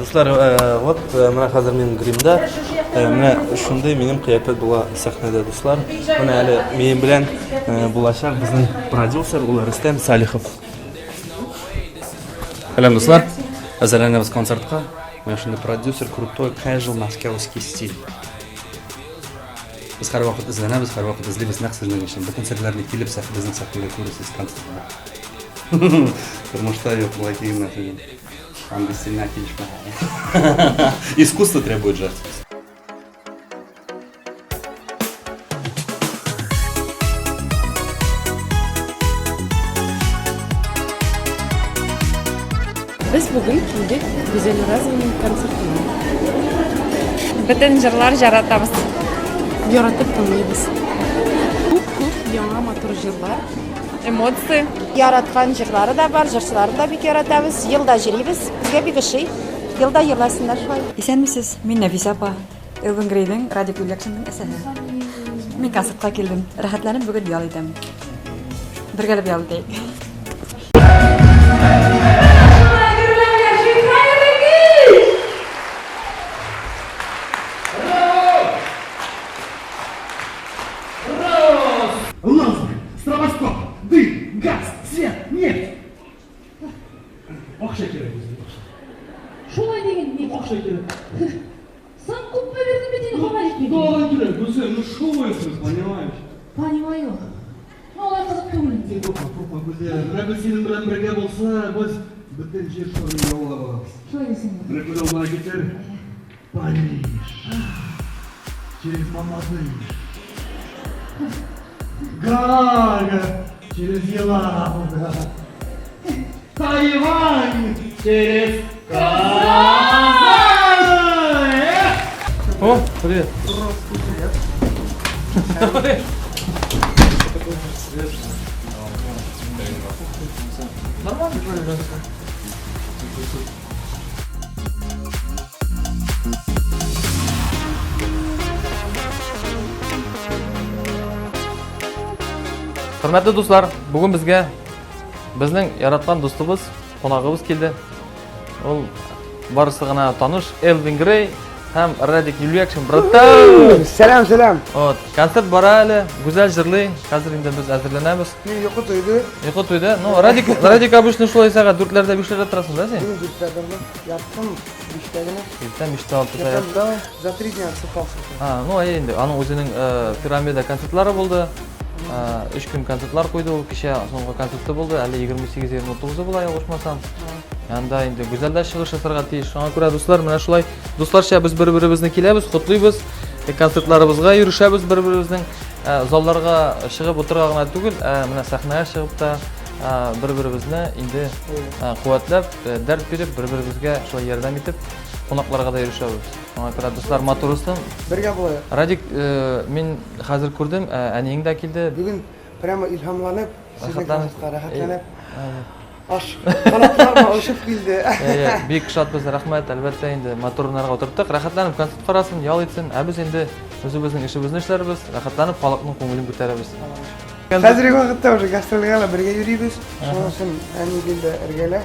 Dostlar, вот мына хәзер мен гримда, менә шундый минем кыяфәт була сәхнәдә, дуслар. Менә әле мен белән булачак безнең продюсер ул Рөстәм Салихов. Сәлам, дуслар. Әзерләнәбез концертка. Менә шундый продюсер, крутой, casual, московский стиль. Biz har vaqt izlanamiz, har vaqt izlaymiz, naq sizlar uchun. Bu konsertlarga kelib, bizning sahnaga ko'rasiz konsertlar. Потому что я плохие наши. Там без сильно отлично. Искусство требует жертв. Biz bugün келдік Güzel Urazовның концертіне. Бүтін жырлар жаратабыз. Яратып тыңлайбыз. Көп яңа матур жырлар. Эмоции. Яраткан жырлары да бар, жырчыларын да бик яратабыз. Елда жүрибез. Безгә бик ошый. Елда йырласыннар шулай. Исәнмесез, мин Нәфисә апа. Элвин Грейдің радио коллекцияның әсәре. Мин концертка килдем. Рәхәтләнеп бүген ял итәм. Бергәләп ял итәйек. Шулай деген не ақша керек? Сам куппа бердім бе дейді қалай екен? Қалай керек? Гүлсен, ну что вы понимаешь? Понимаю. Олай қызық көңілім. Сен қорқма Гүлсен. Мына Гүлсенің білән бірге болса, біз бүтін жер шарын жаула боламыз. Шулай десең. Бір күні олар кетер. Париж. Через Мамадыш. Гага. Через Елабуга. Тайвань. Через Казань! О, привет. Привет. Нормально? Hürmetli dostlar, bugün bizge bizning yaratgan dostumuz, qonağımız keldi. Ol barысы ғана таныш Элвин Грей һәм Радик Юлиякшин браттар. Selam. Вот, концерт бара әле, гүзәл җырлый. Хәзер инде без әзерләнәбез. Мен йокы тойды. Йокы туйды. Ну, Радик обычно шулай сәгать 4-ләрдә 5-ләрдә торасың да син? Мен 4-ләрдә яттым, 5-тә генә. Иртән 5-тә 6-та яттым. За 3 дня сыпался. Ну, инде аның үзенең пирамида концертлары булды. 3 көн концертлар куйды, ул кичә соңгы концерты булды. Әле 28-29 була, ягышмасам. Анда инде гүзәлдә чыгыш ясарга тиеш. Шуңа күрә дуслар, менә шулай дусларча без бер-беребезне киләбез, котлыйбыз. Концертларыбызга йөришәбез, бер-беребезнең залларга чыгып утырга гына түгел, менә сәхнәгә чыгып та бер-беребезне инде куәтләп, дәрт биреп, бер-беребезгә шулай ярдәм итеп, кунакларга да йөришәбез. Шуңа күрә дуслар, матурысын. Бергә булайык. Радик, мин хәзер күрдем, әниең дә килде. Бүген прямо илһамланып, рәхәтләнеп. Аш канатларга ошып килде. Бик шатбыз, рәхмәт. Әлбәттә инде матурнарга утырттык. Рәхәтләнеп концерт карасын, ял итсен. Без инде үзебезнең эшебезне эшләрбез, рәхәтләнеп халыкның күңелен күтәрәбез. Хәзерге вакытта уже гастрольгә бергә йөрибез. Шуның өчен әни гелдә эргәлә,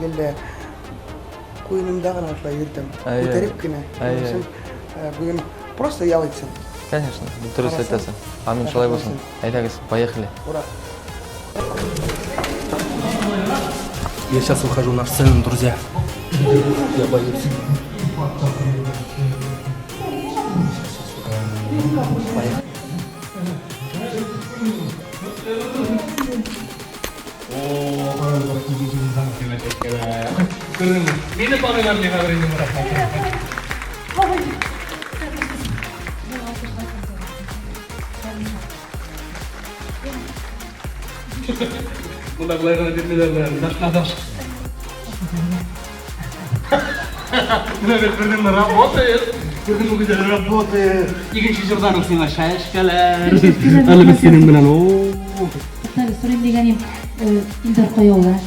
гелдә куенымда гына шулай йөрдем. Күтәреп кенә. Бүген просто ял итсен. Конечно, дөрес әйтәсең. Амин, шулай булсын. Әйдәгез, поехали. Ура. Я сейчас выхожу на сцену, друзья. Я боюсь. Meni bolalarga xabaringiz bor. Bunda qo'ygan demilar, dashnadash. Наверное, работает. Наверное, работает. Ikkinchi jurdan o'qiyman, shashkalar. Albatta sening bilan. To'xtali, so'rayim deganim, Ildar qo'yovlar.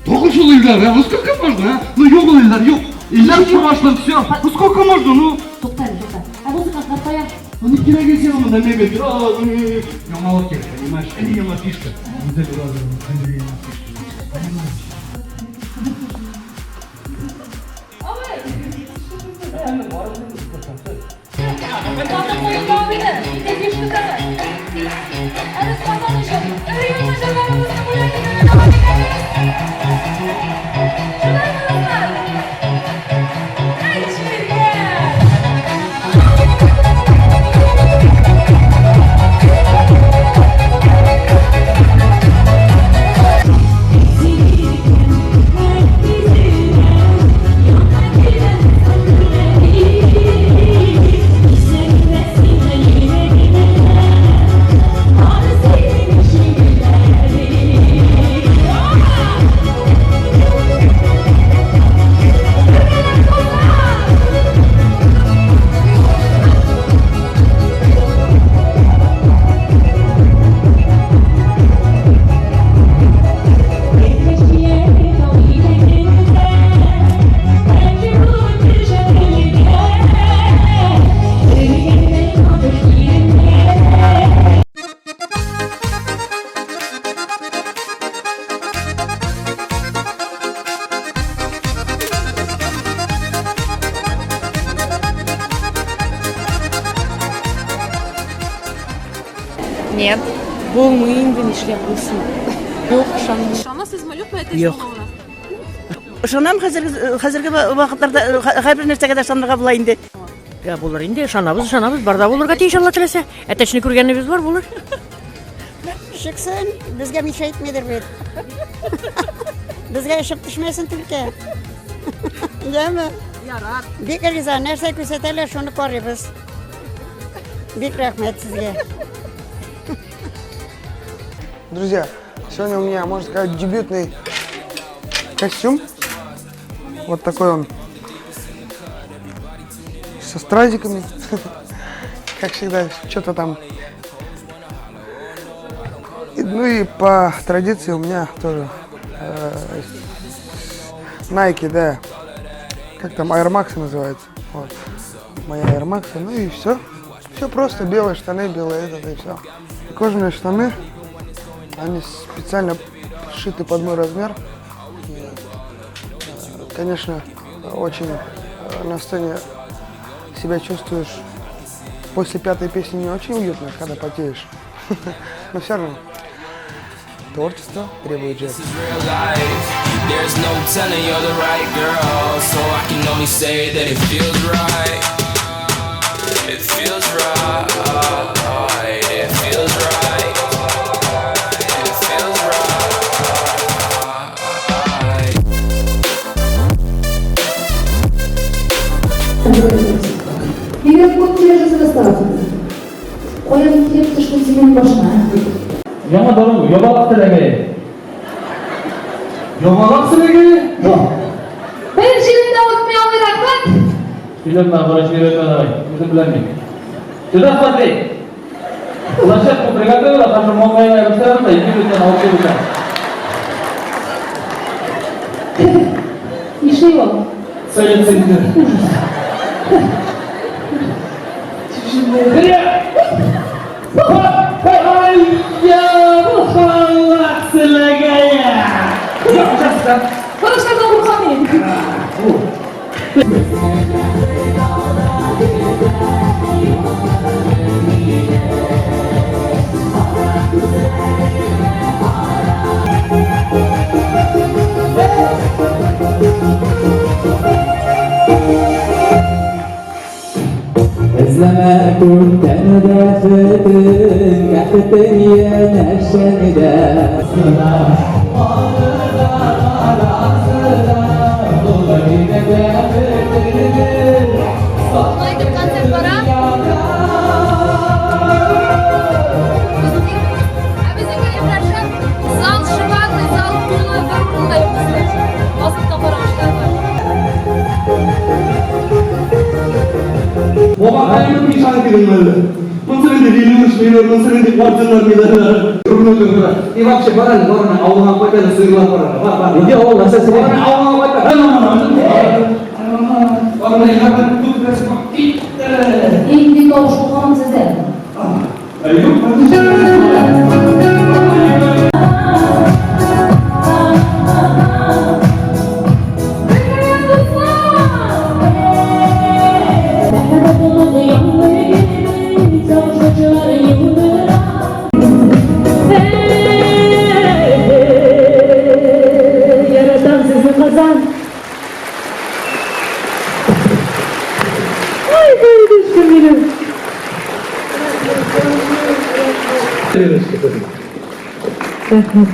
To'g'ri shu Ildar, ну сколько можно? Ну yo'q Ildar, yo'q. Ildar kim boshdan все. Ну сколько можно, ну? To'xtali. А bu qanday qo'yam? Ну не кирагезем, мы на мега. Ямалок керек, понимаешь? Это не фишка. Вот это разом, Андрей фишка. Нет. Болмайын ишлеп булсын. Юк, ышанмыйм. Ышанасыз мы, юкмы Юк. Ышанам хәзерге вакытларда һәрбер нәрсәгә дә ышанырга була инде. Ya bulur indi, ышанабыз, барда булырга тиеш Алла теләсә. Әтәчне күргәнебез бар булыр. Шыксын, безгә мишә итмәдер бит. Безгә ишеп төшмәсен түлкә. Яме? Ярар. Бик риза, нәрсә күрсәтәләр, шуны карыйбыз. Бик рәхмәт сезгә. Друзья, сегодня у меня, можно сказать, дебютный костюм. Вот такой он. Со стразиками. Как всегда, что-то там. Ну и по традиции у меня тоже Nike, да. Как там, Air Max называется. Вот. Моя Air Max. Ну и все. Все просто. Белые штаны, белые этот и все. Кожаные штаны. Они специально сшиты под мой размер. И, конечно, очень на сцене себя чувствуешь после пятой песни не очень уютно, когда потеешь. Но все равно творчество требует жертв. Билет көп келе жазыластырады. Қоян келіп түшкін сенің башына. Яңа дұрым, йобалақ тілеге. Йобалақ тілеге? Бір жерінде өтмей алыр ақпат. Билетна, қараш беретмен ағай, өзім білемін. Жүда Фатрей. Ұлашет бұл бригады да қашы моңғайына өтсәрім да, екі өтен алып келукен. Ишей ол. Сөйлетсеңдер. Кірия! Ай, я сілігая! Қырышқардан құрқан мен. İzleme kurtanı da fıdın, kahvetin yanaşanı da sıra. Ağırda arasıda, dolayına da fıdın. Olmaydı konser bara. Bizim evlerden zал шиватный, зал полный, вырванный. Басып тапараmışlar var. Оған қайымын мешаны келмеді. Мұнсырынды еліміш мені, мұнсырынды қуатсынлар мені. И вообще барады, бараны ауылға қойтады, сүйгілап барады. Бар. Неде ауыл, әсәсі? Бараны ауылға қойтады. Бараны еғабын көп нәрсе көп. Енді тоғыш болғаным сізде. Рәхмәт.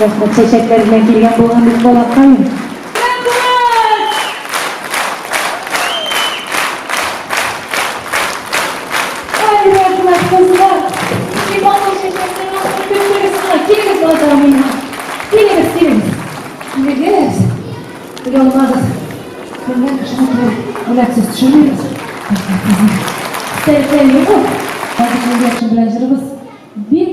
Rahmat çiçekler bilen kelgen bolgan biz bolak kayın. Ay rahmat kızlar. Bir balon çiçeklerini alıp götürürsünler. Geliniz bacağımına. Geliniz. Şimdi geliriz. Yolmadık. Bunlar kışını olaksız düşünürüz. Seriklerini bu. Bazı yakşı bilenlerimiz bir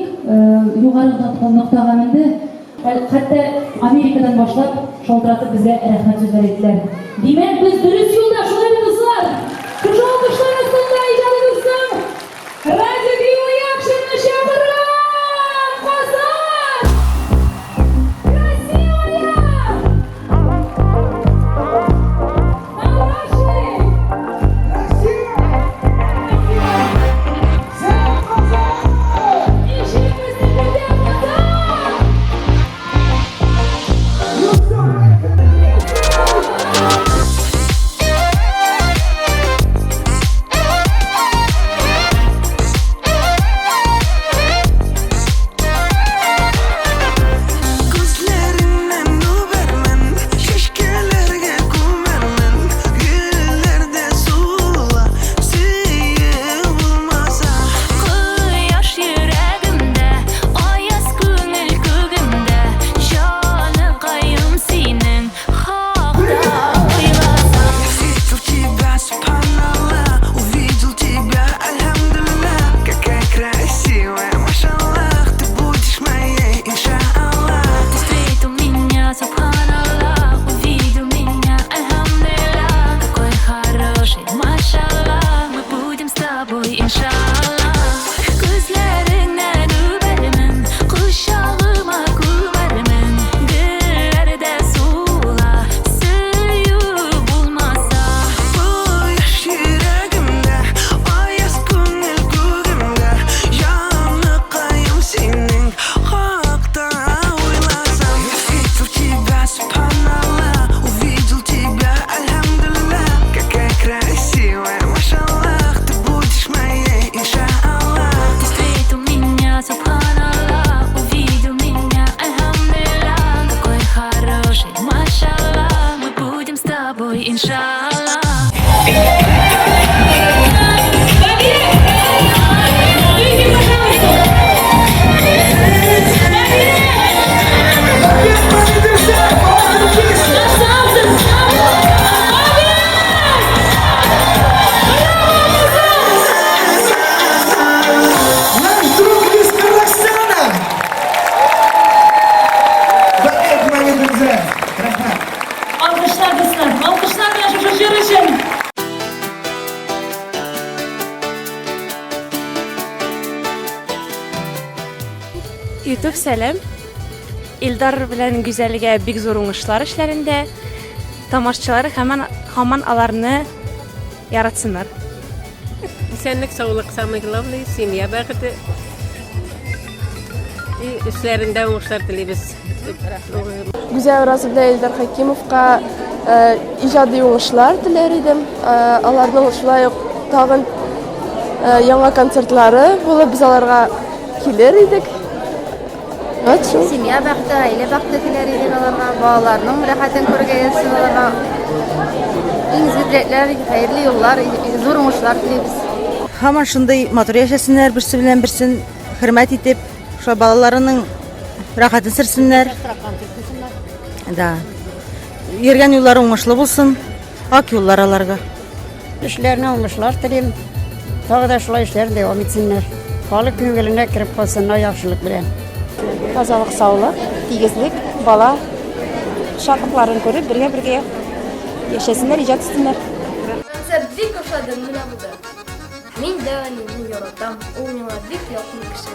yukarıdan noktaya geldi. Hatta Amerika'dan başlap şoldiratып bizge rahmet sözler ettiler. Demek biz dürüst yolda şolay kızlar. Kış alkışlar aslında icadımızdan. Radyo gibi yakşını şapırın. Kızlar! Россия! YouTube selam. İldar bilen güzelliğe big zor uğraşlar işlerinde. Tamaşçıları hemen alarını yaratsınlar. Senlik sağlık, sağlıklı, simya bakıtı. İşlerinde uğuşlar dileriz. Güzel Razıbla Eldar Hakimov'ga icadi uğuşlar diler idim. Alarның şulay tagын яңа концертлары булып biz аларга килер идек. Семья бақыты, aile бақыты тілер едік аларға, балаларының рахатын көргейсін аларға. İngizli dilekler, hayırlı yollar, zor uğuşlar dileriz. Hamar şunday motor yaşasınlar, birisi bilen birsin hürmet edip, şu balalarının rahatını sürsünler. Da. Yergen yolları uğuşlu bulsun, ak yollar alarga. İşlerine olmuşlar dilim. Tağı da şulay işler devam etsinler. Halık köngülüne kirip kalsınlar yaxşılık bilen. Тазалык, саулык, тигезлек, бала шатлыкларын көрүп, бирге яшәсеннәр, иҗат итсеннәр. Концерт бик ошадым менә булды. Мин дә аны яратам. Ул миңа бик якын кеше.